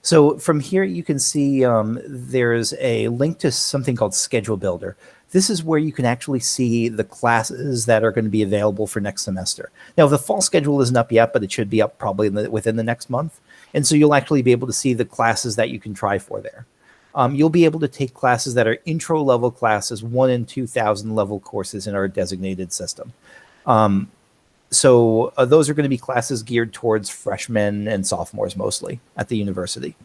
So from here, you can see there's a link to something called Schedule Builder. This is where you can actually see the classes that are going to be available for next semester. Now, the fall schedule isn't up yet, but it should be up probably within the next month. And so you'll actually be able to see the classes that you can try for there. You'll be able to take classes that are intro level classes, 1 and 2,000 level courses in our designated system. So those are going to be classes geared towards freshmen and sophomores mostly at the university.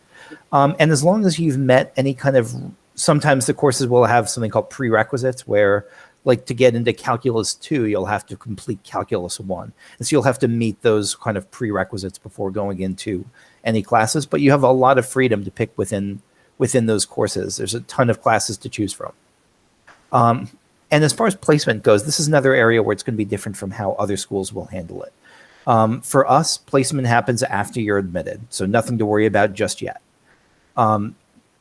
And as long as you've met any kind of, sometimes the courses will have something called prerequisites where, like, to get into Calculus 2, you'll have to complete Calculus 1. And so you'll have to meet those kind of prerequisites before going into any classes. But you have a lot of freedom to pick within those courses. There's a ton of classes to choose from. And as far as placement goes, this is another area where it's going to be different from how other schools will handle it. For us, placement happens after you're admitted, so nothing to worry about just yet.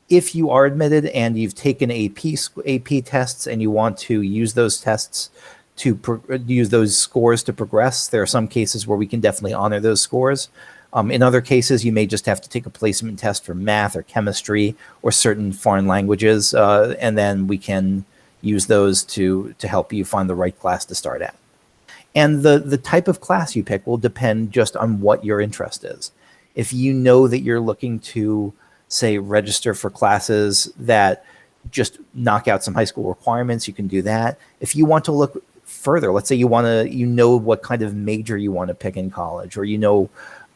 If you are admitted and you've taken AP tests and you want to use those tests to use those scores to progress, there are some cases where we can definitely honor those scores. In other cases, you may just have to take a placement test for math or chemistry or certain foreign languages, and then we can use those to help you find the right class to start at. And the type of class you pick will depend just on what your interest is. If you know that you're looking to, say, register for classes that just knock out some high school requirements, you can do that. If you want to look further, let's say you know what kind of major you want to pick in college, or you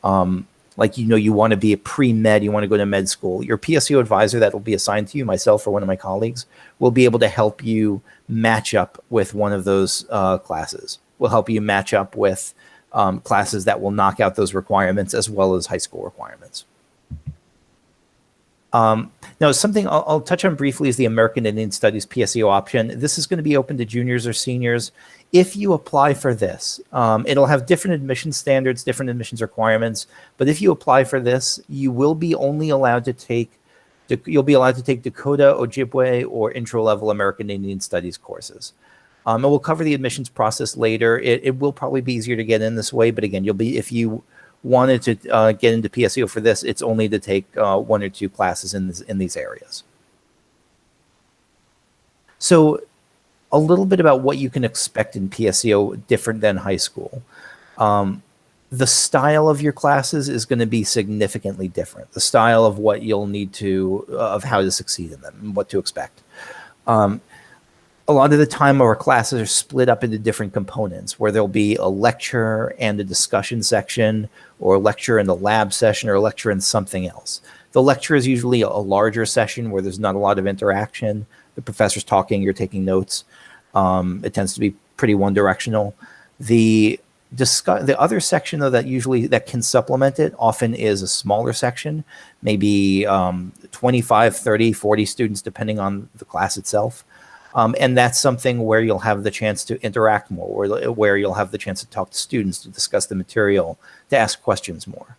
want to be a pre-med, you want to go to med school, your PSEO advisor that will be assigned to you, myself or one of my colleagues, will be able to help you match up with one of those classes. We'll help you match up with classes that will knock out those requirements as well as high school requirements. Now, something I'll touch on briefly is the American Indian Studies PSEO option. This is going to be open to juniors or seniors. If you apply for this, it'll have different admission standards, different admissions requirements. But if you apply for this, you will be only allowed to take, you'll be allowed to take Dakota, Ojibwe, or intro-level American Indian Studies courses. And we'll cover the admissions process later. It will probably be easier to get in this way, but again, if you wanted to get into PSEO for this, it's only to take 1 or 2 classes in these areas. So a little bit about what you can expect in PSEO different than high school. The style of your classes is going to be significantly different. The style of what you'll need to, of how to succeed in them and what to expect. A lot of the time our classes are split up into different components where there'll be a lecture and a discussion section, or a lecture and a lab session, or a lecture and something else. The lecture is usually a larger session where there's not a lot of interaction. The professor's talking, you're taking notes. It tends to be pretty one-directional. The other section, though, that can supplement it often is a smaller section, maybe 25, 30, 40 students, depending on the class itself. And that's something where you'll have the chance to interact more, where you'll have the chance to talk to students, to discuss the material, to ask questions more.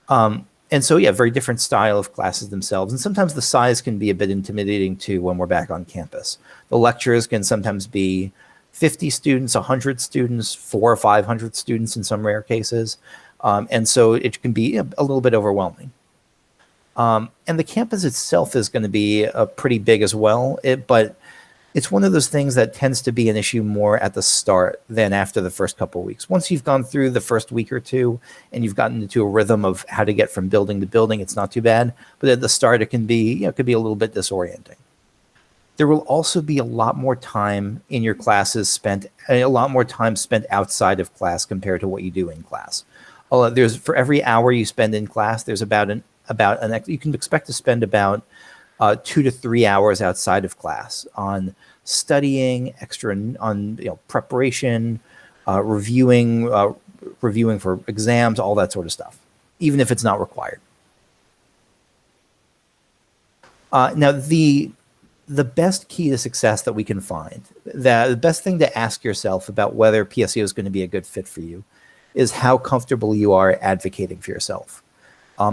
And so, yeah, very different style of classes themselves. And sometimes the size can be a bit intimidating, too, when we're back on campus. The lectures can sometimes be 50 students, 100 students, 400 or 500 students in some rare cases. And so it can be a little bit overwhelming. And the campus itself is going to be pretty big as well, but it's one of those things that tends to be an issue more at the start than after the first couple of weeks. Once you've gone through the first week or two and you've gotten into a rhythm of how to get from building to building, it's not too bad. But at the start, it can be, a little bit disorienting. There will also be a lot more time in your classes spent outside of class compared to what you do in class. For every hour you spend in class, there's you can expect to spend about 2 to 3 hours outside of class on studying, preparation, reviewing for exams, all that sort of stuff, even if it's not required. Now, the best key to success that we can find, the best thing to ask yourself about whether PSEO is going to be a good fit for you, is how comfortable you are advocating for yourself.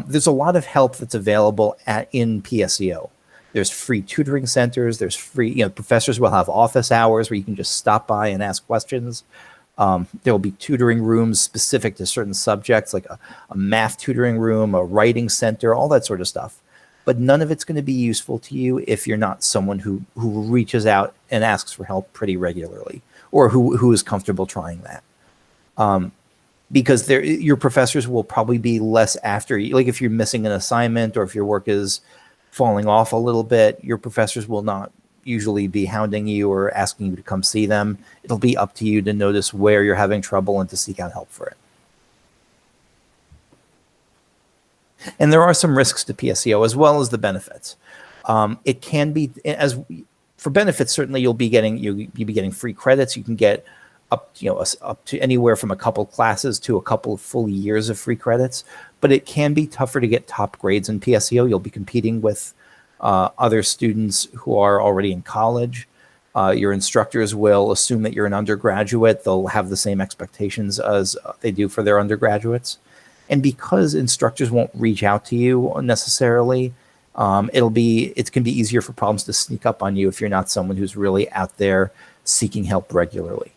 There's a lot of help that's available in PSEO. There's free tutoring centers. There's free, professors will have office hours where you can just stop by and ask questions. There will be tutoring rooms specific to certain subjects, like a math tutoring room, a writing center, all that sort of stuff. But none of it's going to be useful to you if you're not someone who reaches out and asks for help pretty regularly, or who is comfortable trying that. Because your professors will probably be less after you. Like if you're missing an assignment or if your work is falling off a little bit, your professors will not usually be hounding you or asking you to come see them. It'll be up to you to notice where you're having trouble and to seek out help for it. And there are some risks to PSEO as well as the benefits. It can be, as for benefits, certainly you'll be getting free credits. You can get up to anywhere from a couple classes to a couple of full years of free credits. But it can be tougher to get top grades in PSEO. You'll be competing with other students who are already in college. Your instructors will assume that you're an undergraduate. They'll have the same expectations as they do for their undergraduates. And because instructors won't reach out to you necessarily, it can be easier for problems to sneak up on you if you're not someone who's really out there seeking help regularly.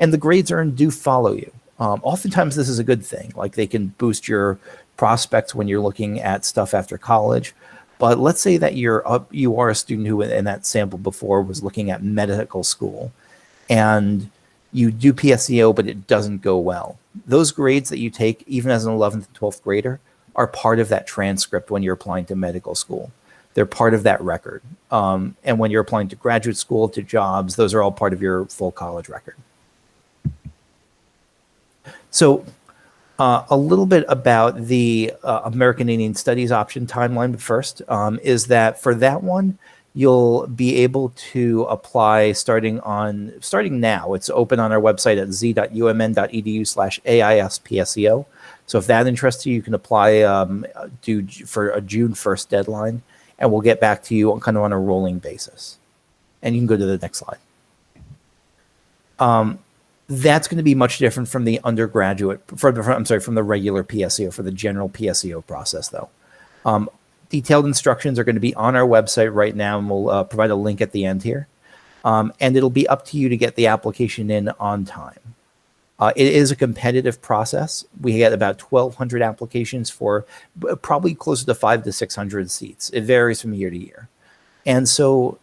And the grades earned do follow you. Oftentimes this is a good thing. Like they can boost your prospects when you're looking at stuff after college. But let's say that you are a student who in that sample before was looking at medical school, and you do PSEO, but it doesn't go well. Those grades that you take, even as an 11th and 12th grader, are part of that transcript when you're applying to medical school. They're part of that record. And when you're applying to graduate school, to jobs, those are all part of your full college record. So a little bit about the American Indian Studies option timeline first, is that for that one, you'll be able to apply starting now. It's open on our website at z.umn.edu/AISPSEO. So if that interests you, you can apply for a June 1st deadline, and we'll get back to you kind of on a rolling basis. And you can go to the next slide. That's going to be much different from the undergraduate, from the regular PSEO, for the general PSEO process, though. Detailed instructions are going to be on our website right now, and we'll provide a link at the end here. And it'll be up to you to get the application in on time. It is a competitive process. We get about 1,200 applications for probably closer to 500 to 600 seats. It varies from year to year. And so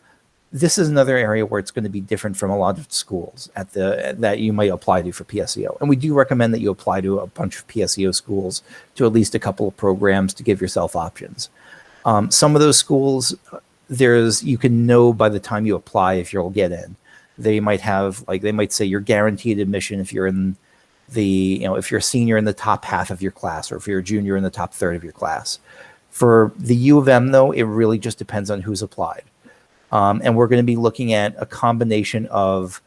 this is another area where it's going to be different from a lot of schools that you might apply to for PSEO. And we do recommend that you apply to a bunch of PSEO schools, to at least a couple of programs, to give yourself options. Some of those schools, you can know by the time you apply if you'll get in. They might say you're guaranteed admission if you're if you're a senior in the top half of your class, or if you're a junior in the top third of your class. For the U of M, though, it really just depends on who's applied. And we're going to be looking at a combination of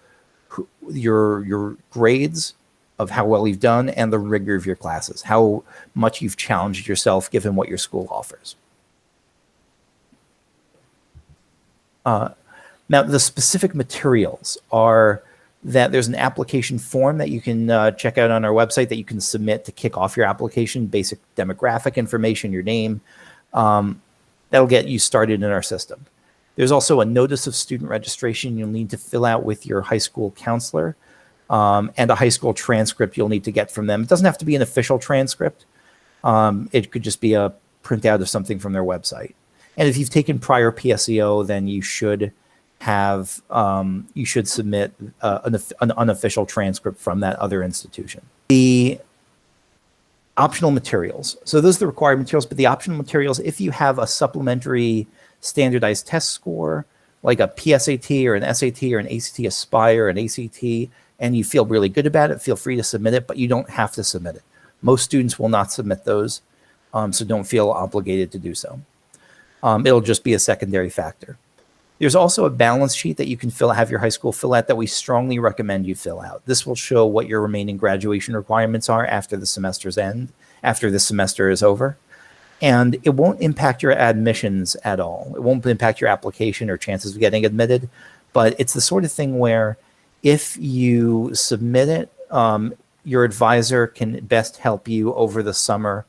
your grades, of how well you've done, and the rigor of your classes, how much you've challenged yourself given what your school offers. Now, the specific materials are that there's an application form that you can check out on our website that you can submit to kick off your application, basic demographic information, your name. That'll get you started in our system. There's also a notice of student registration you'll need to fill out with your high school counselor, and a high school transcript you'll need to get from them. It doesn't have to be an official transcript. It could just be a printout of something from their website. And if you've taken prior PSEO, then you should submit an unofficial transcript from that other institution. The optional materials. So those are the required materials, but the optional materials, if you have a supplementary standardized test score, like a PSAT or an SAT or an ACT Aspire, an ACT, and you feel really good about it, feel free to submit it, but you don't have to submit it. Most students will not submit those, so don't feel obligated to do so. It'll just be a secondary factor. There's also a balance sheet that you can have your high school fill out that we strongly recommend you fill out. This will show what your remaining graduation requirements are after the semester's end, after the semester is over. And it won't impact your admissions at all. It won't impact your application or chances of getting admitted, but it's the sort of thing where if you submit it, your advisor can best help you over the summer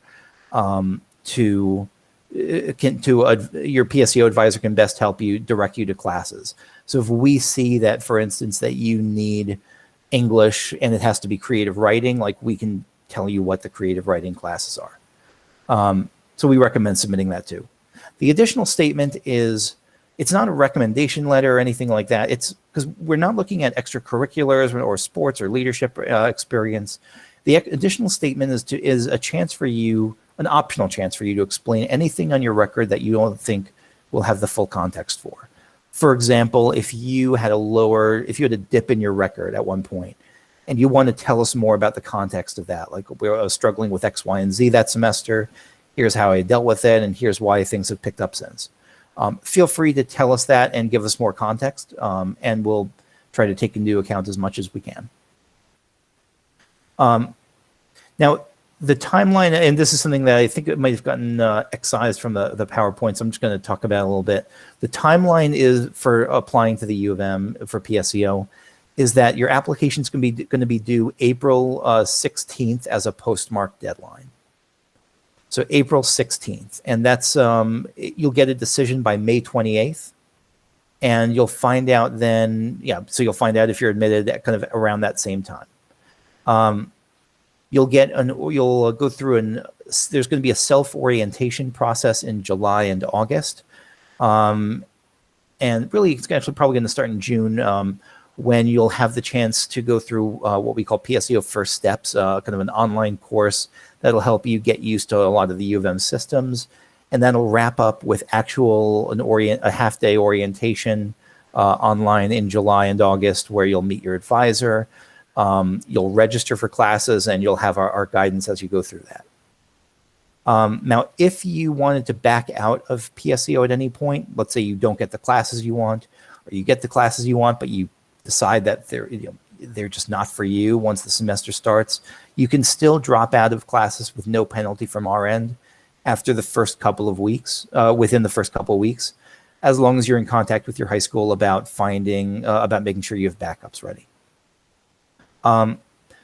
your PSEO advisor can best help you, direct you to classes. So if we see that, for instance, that you need English, and it has to be creative writing, like we can tell you what the creative writing classes are. So we recommend submitting that too. The additional statement is, it's not a recommendation letter or anything like that. It's because we're not looking at extracurriculars or sports or leadership experience. The additional statement is a chance for you, an optional chance for you to explain anything on your record that you don't think will have the full context for. For example, if you had a dip in your record at one point and you want to tell us more about the context of that, like we were struggling with X, Y, and Z that semester, here's how I dealt with it, and here's why things have picked up since. Feel free to tell us that and give us more context, and we'll try to take into account as much as we can. Now, the timeline, and this is something that I think it might have gotten excised from the PowerPoint, so I'm just going to talk about it a little bit. The timeline is for applying to the U of M for PSEO is that your application is going to be due April 16th as a postmark deadline. So April 16th, and that's you'll get a decision by May 28th, and you'll find out then. Yeah, so you'll find out if you're admitted at kind of around that same time. You'll go through there's going to be a self-orientation process in July and August, and really it's actually probably going to start in June, when you'll have the chance to go through what we call PSEO First Steps, kind of an online course that'll help you get used to a lot of the U of M systems, and that'll wrap up with a half-day orientation online in July and August, where you'll meet your advisor. You'll register for classes, and you'll have our guidance as you go through that. Now, if you wanted to back out of PSEO at any point, let's say you don't get the classes you want, or you get the classes you want, but you decide that they're just not for you once the semester starts, you can still drop out of classes with no penalty from our end after the first couple of weeks, within the first couple of weeks, as long as you're in contact with your high school about making sure you have backups ready.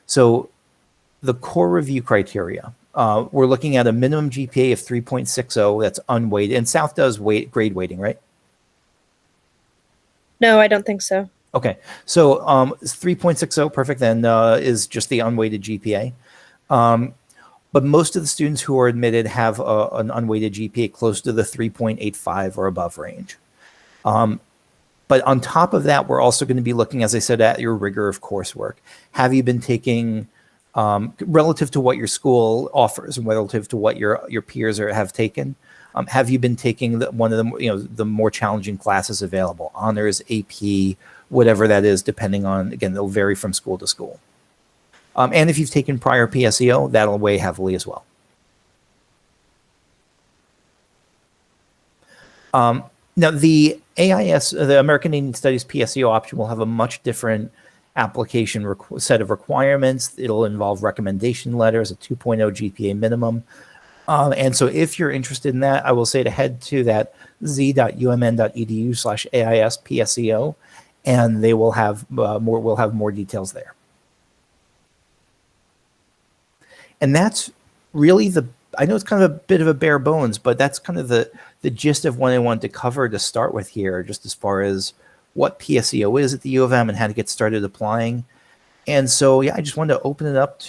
So the core review criteria, we're looking at a minimum GPA of 3.60. That's unweighted. And South does grade weighting, right? No, I don't think so. Okay. So 3.60, perfect, then is just the unweighted GPA. But most of the students who are admitted have an unweighted GPA close to the 3.85 or above range. But on top of that, we're also going to be looking, as I said, at your rigor of coursework. Have you been taking, relative to what your school offers and relative to what your peers have taken, have you been taking one of the more challenging classes available, honors, AP, whatever that is, depending on, again, it'll vary from school to school. And if you've taken prior PSEO, that'll weigh heavily as well. Now, the AIS, the American Indian Studies PSEO option, will have a much different application set of requirements. It'll involve recommendation letters, a 2.0 GPA minimum. And so if you're interested in that, I will say to head to that z.umn.edu/AIS PSEO, and they will have we'll have more details there. And that's really I know it's kind of a bit of a bare bones, but that's kind of the gist of what I wanted to cover to start with here, just as far as what PSEO is at the U of M and how to get started applying. And so, yeah, I just wanted to open it up